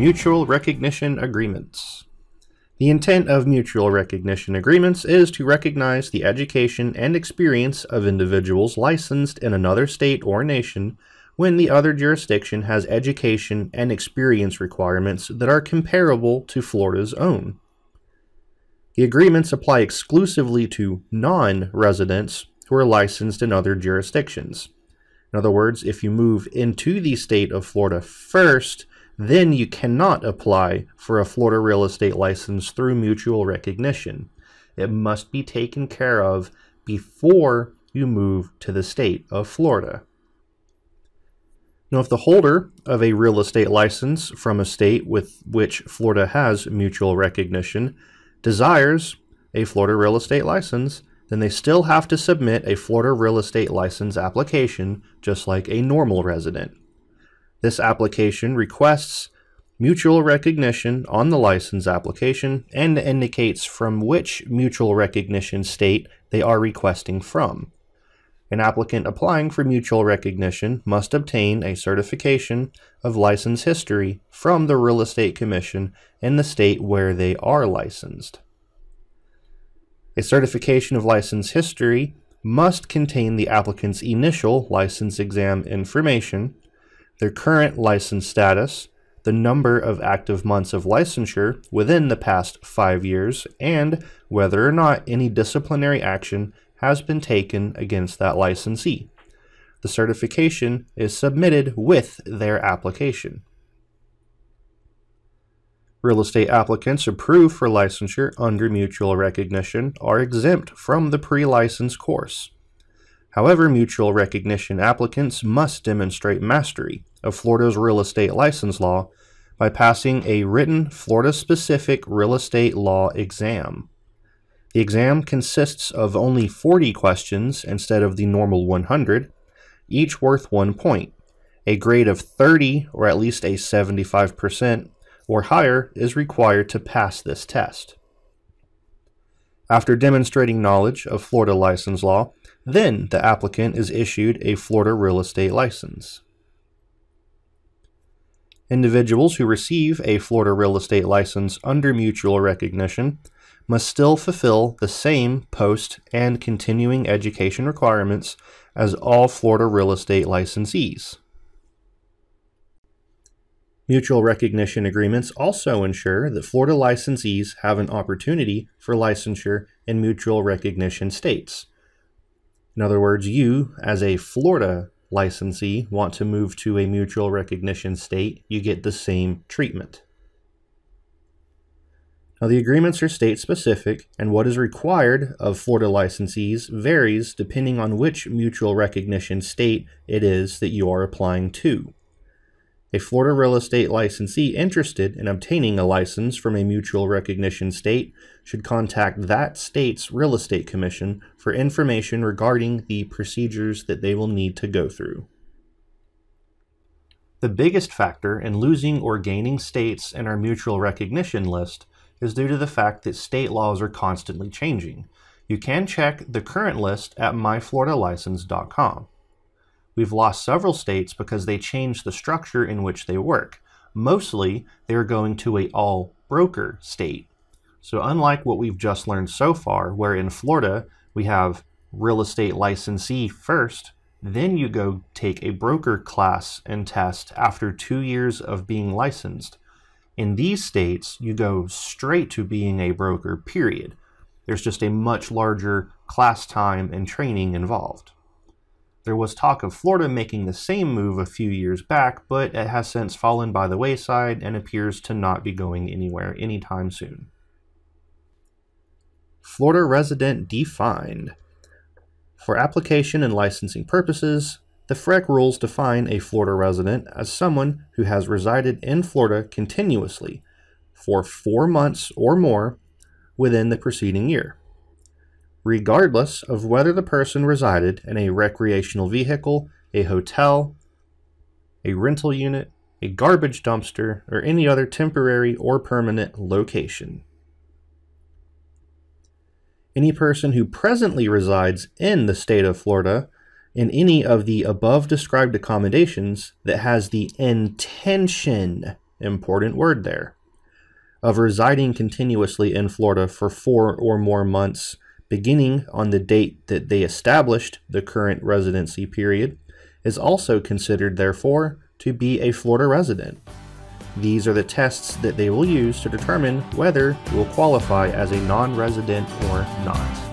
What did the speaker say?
Mutual recognition agreements. The intent of mutual recognition agreements is to recognize the education and experience of individuals licensed in another state or nation when the other jurisdiction has education and experience requirements that are comparable to Florida's own. The agreements apply exclusively to non-residents who are licensed in other jurisdictions. In other words, if you move into the state of Florida first, then you cannot apply for a Florida real estate license through mutual recognition. It must be taken care of before you move to the state of Florida. Now, if the holder of a real estate license from a state with which Florida has mutual recognition desires a Florida real estate license, then they still have to submit a Florida real estate license application just like a normal resident. This application requests mutual recognition on the license application and indicates from which mutual recognition state they are requesting from. An applicant applying for mutual recognition must obtain a certification of license history from the Real Estate Commission in the state where they are licensed. A certification of license history must contain the applicant's initial license exam information, their current license status, the number of active months of licensure within the past 5 years, and whether or not any disciplinary action has been taken against that licensee. The certification is submitted with their application. Real estate applicants approved for licensure under mutual recognition are exempt from the pre-license course. However, mutual recognition applicants must demonstrate mastery of Florida's real estate license law by passing a written Florida-specific real estate law exam. The exam consists of only 40 questions instead of the normal 100, each worth 1 point. A grade of 30 or at least a 75% or higher is required to pass this test. After demonstrating knowledge of Florida license law, then the applicant is issued a Florida real estate license. Individuals who receive a Florida real estate license under mutual recognition must still fulfill the same post and continuing education requirements as all Florida real estate licensees. Mutual recognition agreements also ensure that Florida licensees have an opportunity for licensure in mutual recognition states. In other words, you, as a Florida licensee, want to move to a mutual recognition state, you get the same treatment. Now, the agreements are state-specific, and what is required of Florida licensees varies depending on which mutual recognition state it is that you are applying to. A Florida real estate licensee interested in obtaining a license from a mutual recognition state should contact that state's real estate commission for information regarding the procedures that they will need to go through. The biggest factor in losing or gaining states in our mutual recognition list is due to the fact that state laws are constantly changing. You can check the current list at myfloridalicense.com. We've lost several states because they changed the structure in which they work. Mostly, they are going to an all-broker state. So unlike what we've just learned so far, where in Florida we have real estate licensee first, then you go take a broker class and test after 2 years of being licensed. In these states, you go straight to being a broker, period. There's just a much larger class time and training involved. There was talk of Florida making the same move a few years back, but it has since fallen by the wayside and appears to not be going anywhere anytime soon. Florida resident defined. For application and licensing purposes, the FREC rules define a Florida resident as someone who has resided in Florida continuously for 4 months or more within the preceding year, regardless of whether the person resided in a recreational vehicle, a hotel, a rental unit, a garbage dumpster, or any other temporary or permanent location. Any person who presently resides in the state of Florida in any of the above described accommodations that has the intention important word there, of residing continuously in Florida for 4 or more months, beginning on the date that they established the current residency period, is also considered, therefore, to be a Florida resident. These are the tests that they will use to determine whether you will qualify as a non-resident or not.